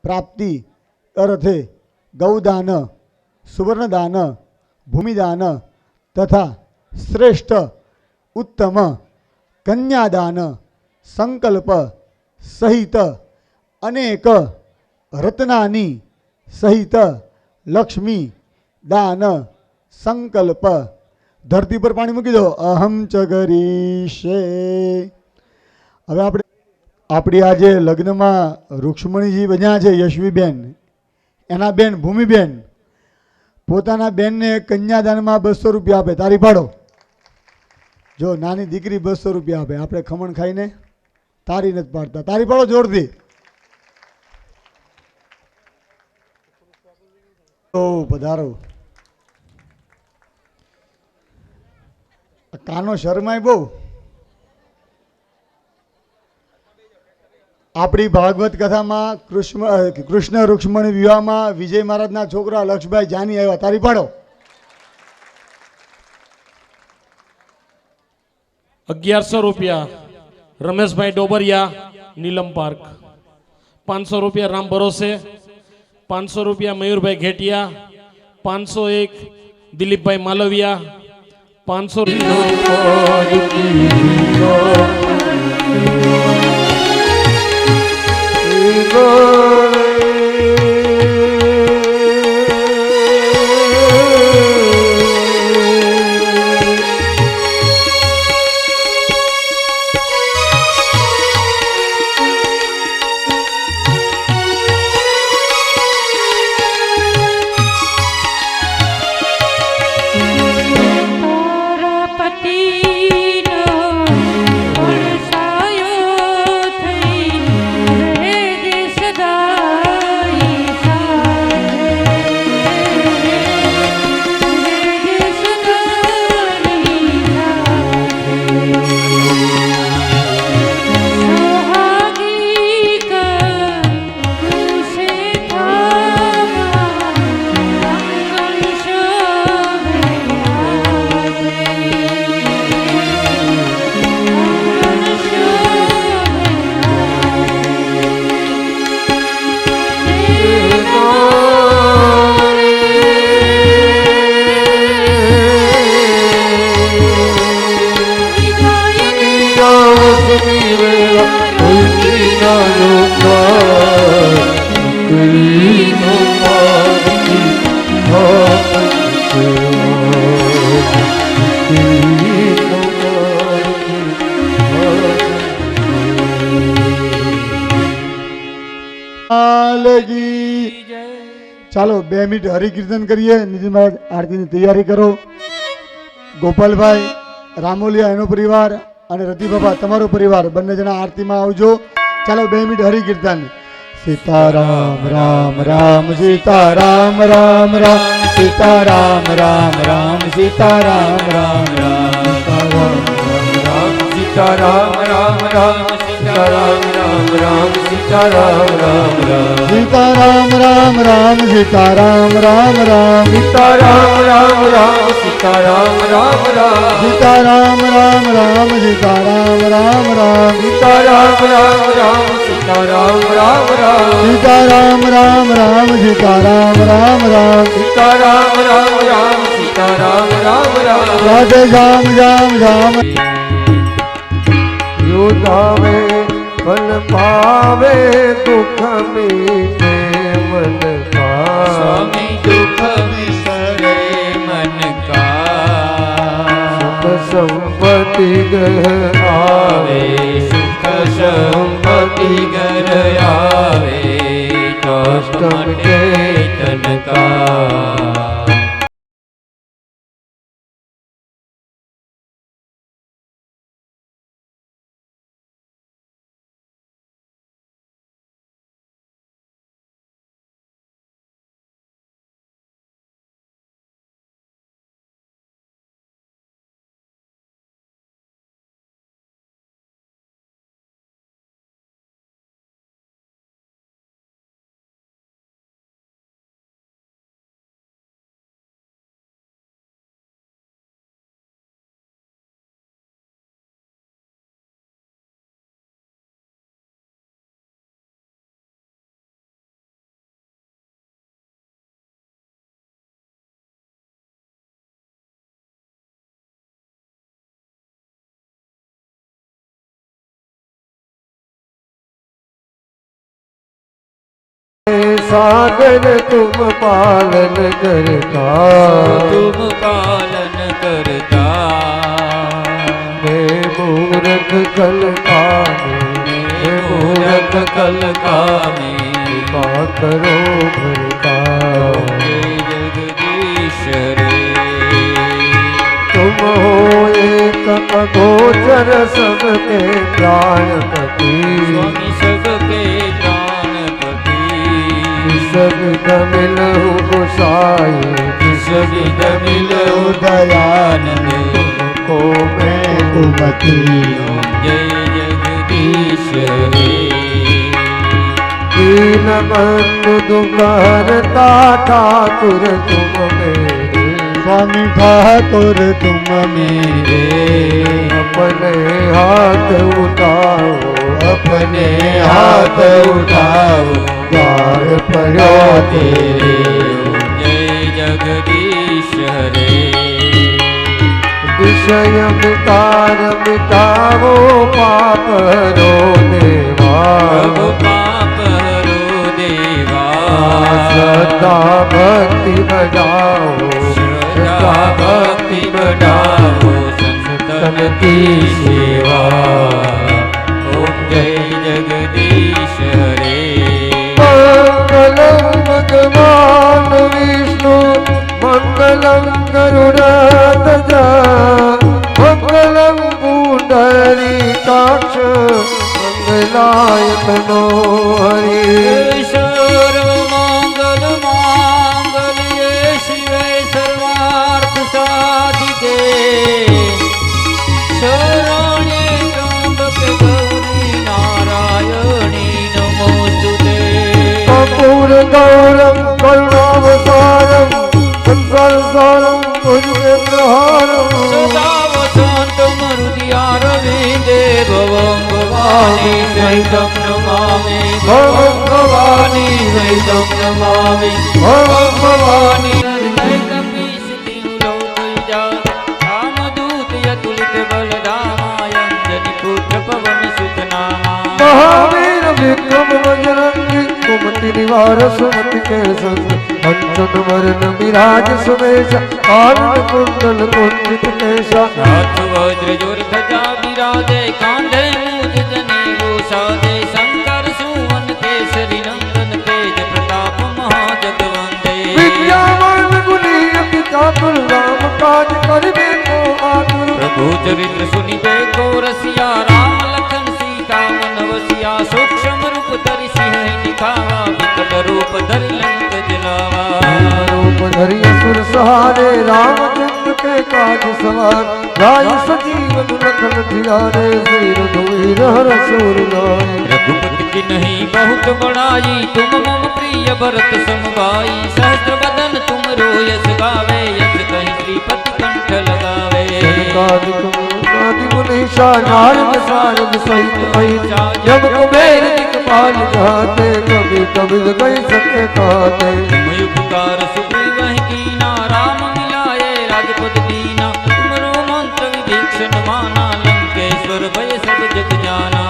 प्राप्ति अर्थे गौदान सुवर्णदान भूमिदान तथा श्रेष्ठ उत्तम कन्यादान संकल्प सहित अनेक रत्नानी सहित लक्ष्मी दान संकल्प धरती पर पाणी मूकी दो अहम च गरीशे। હવે આપણી આજે લગ્નમાં રૂક્ષ્મણીજી બન્યા છે યશવીબેન, એના બેન ભૂમિબેન પોતાના બેનને કન્યાદાનમાં 200 રૂપિયા આપે. તારી પાડો. જો નાની દીકરી 200 રૂપિયા આપે, આપણે ખમણ ખાઈને તારી નથી પાડતા. તારી પાડો જોરથી. ઓ પધારો. કાનો શર્માય બહુ. આપણી ભાગવત કથામાં કૃષ્ણ રૂક્ષ્મણી વિવાહમાં વિજય મહારાજના છોકરા લક્ષભાઈ જાની આવ્યા. તારી પાડો. 1100 રૂપિયા રમેશભાઈ ડોબરિયા નીલમ પાર્ક, 500 રૂપિયા રામ ભરોસે, 500 રૂપિયા મયુરભાઈ ઘેટિયા, 501 દિલીપભાઈ માલવિયા, 500 ચાલો 2 મિનિટ હરિકીર્તન કરીએ. નિધિ મહારાજ આરતીની તૈયારી કરો. ગોપાલભાઈ રામોલિયા એનો પરિવાર અને રતિ બાબા તમારો પરિવાર બંને જણા આરતીમાં આવજો. ચાલો 2 મિનિટ હરિકીર્તન. સીતારામ રામ રામ સીતારામ રામ રામ સીતારામ રામ રામ સીતારામ રામ રામ સીતારામ રામ રામ સીતારામ રામ રામ સીતારામ રામ રામ સીતારામ રામ રામ સીતારામ રામ રામ સીતારામ રામ રામ સીતારામ રામ રામ સીતારામ રામ રામ સીતારામ રામ રામ સીતારામ રામ રામ સીતારામ રામ રામ સીતારામ રામ રામ સીતારામ રામ રામ સીતારામ રામ રામ સીતારામ રામ રામ રાધે જામ જામ જામ. યોધાવે ફલ પાવે દુઃખ મીઠે મન કા स्वामी दुख विसरे मन का સુખ સંપત્તિ ગહ आवे सुख संपत्ति घर आवे कष्ट मटे तन का सागर तुम पालन करता, तुम पालन करता। मैं मूर्ख कल कामी, मैं मूरख मूर्ख कल कामी, कृपा करो भरता। हे जगदीश रे। तुम हो एक अगोचर सबके प्राणपति, स्वामी सबके प्राणपति। विद मिलहु गोसाई, विद मिलहु दयानंद को मैं कुमति। जय जगदीश रे। दीनबंधु दुखहरता ठाकुर तुम मेरे, स्वामी ठाकुर तुम मेरे। अपने हाथ उठाओ, अपने हाथ उठाओ, द्वार परो तेरे। जय जगदीश रे। विषय विकार मिटाओ, पाप हरो देवा। प्रभु पाप हरो देवा। श्रद्धा भक्ति बढ़ाओ, श्रद्धा भक्ति बढ़ाओ, संतन की सेवा। ओम जय जगदीश रे। मंगलम भगवान विष्णु, मंगलम गरुड़ध्वज, मंगलम पुंडरीकाक्ष, मंगलाय तनो हरि। सर्वमंगल मांगल्ये शिवे सर्वार्थ साधिके, शरण्ये त्र्यंबके गौरी नारायणी नमोस्तुते। कपूर गौरम करुणावसारम, संसारसारम भुजगेन्द्रहारम। सदा वसन्तं हृदयारविन्दे भवं भवानी सहितं नमामि। भवं भवानी सहितं नमामि। भवं भवानी सहितं लोकैजा। रामदूत अतुलित बलधामायञ्जनी पुत्र पवन सुत नामा। महावीर विक्रम बजरंगी, कुमति निवार सुमति के संग, कंचन वरण विराज सुमेश, कानन कुंडल कुंजित केशा। हाथ वज्र जोर ध्वजा विराजे, कांधे मूज जनेऊ साजे। शंकर सुवन केसरी नंदन, तेज प्रताप महाजगवंदे। विद्यावान गुणी अति चातुर, राम काज करिबे को आतुर। प्रभु चरित्र सुनिबे को रसिया, राम लखन सीता मन वसिया। सूक्ष्म रूप धरि सिंह दिखावा, विकट रूप धरि लंक जलावा। रूप धरि असुर सहारे, रामचंद्र के काज सवार। राय सजीवन लखन जियारे, श्री रघुवीर हरष उर लाए। रघुपति की नहीं बहुत बड़ाई, तुम मम प्रिय भरत सम भाई। सहस्त्र बदन तुम रोयस गावे, यस कहीं श्रीपति कंठ लगावे। आदि मुनीषा नारद सारद सहित अहिंसा, जब कुबेर दिखपाल जाते, कभी कभी गई सके कहते। तुम उपकार सुग्रीव ही कीना, राम मिलाए राजपद दीना। तुमरो मंत्र विभीषण माना, लंकेश्वर भय सब जग जाना।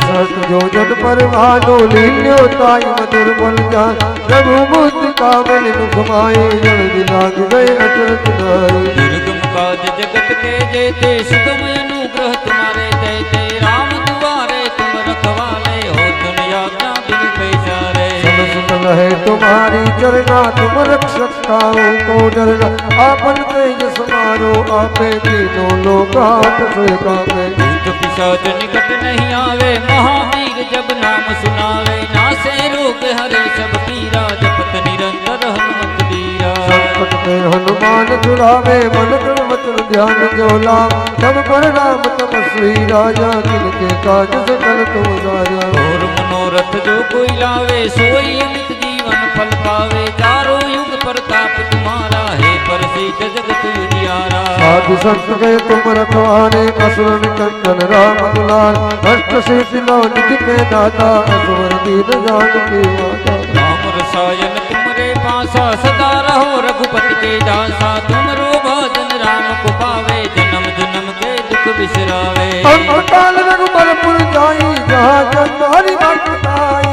सत जो जन पर भानो, लील्यो ताई मधुर बल जान। प्रभु बुद्धि कामल मुख माए, जन दिलाग गए अचरत नाई। दुर्गम काज जगत के जेते, सुगम अनुग्रह तुम्हारे देते। राम दुआरे तुम रखवाले, हो तुम आज्ञा बिनु पैसारे। सब सुन है तुम्हारी चरना, तुम रक्षक काहू को डरना। आपन तेज समारो, आपे तीनों लोक हाथ से कापे। भूत पिशाच निकट नहीं आवे, महावीर जब नाम सुनावे। नासे रोग हरे सब पीरा, जपत निरंतर हनुमत बीरा। संकट में हनुमान छुड़ावे, मन क्रम वचन ध्यान जो लाभ। तब पर राम तपस्वी राजा, तिनके काज सकल तुम साजा। और मनोरथ जो कोई लावे, सोई अमित जीवन फल पावे। चारों युग प्रताप तुम्हारा, है प्रसिद्ध जगत उजियारा। साधु संत गए तुम रखवारे, असुर निकंदन राम दुलार। अष्ट सिद्धि नौ निधि के दाता, असुर दीन जान की माता। राम रसायन तुमरे पासा, सदा रहो रघुपति के दासा। तुमरो भजन राम को पावे, जन्म जन्म के दुख बिसरावे। अंतकाल रघुबर पुर जाई, जहाँ जन हरि भक्त आई।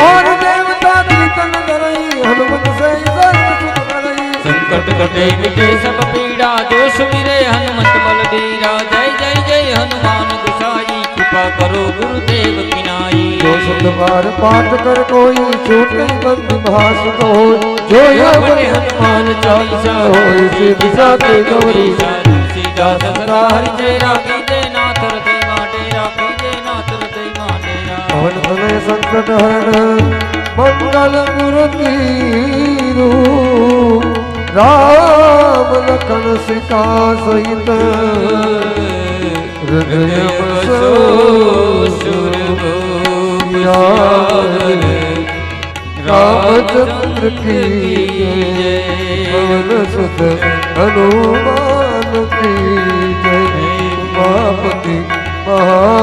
और देवता कटे मिटे सब पीड़ा जो सुमिरे हनुमत बलबीरा जय जय जय हनुमान गुसाई कृपा करो गुरुदेव की नाई जो शब्द बार पाठ कर कोई छूटे बंद भास को जो या बने हनुमान चालीसा हो सिद्धि साथे गौरी सीधा सदा हरि जय राखी जय नाथ हृदय माटे राखी जय नाथ हृदय माटे पवन तनय संकट हरण मंगल मूर्ति रूप राम लखन सीता सहित हृदय बसो रामचंद्र की जय पवन सुत हनुमान की जय उमापति महा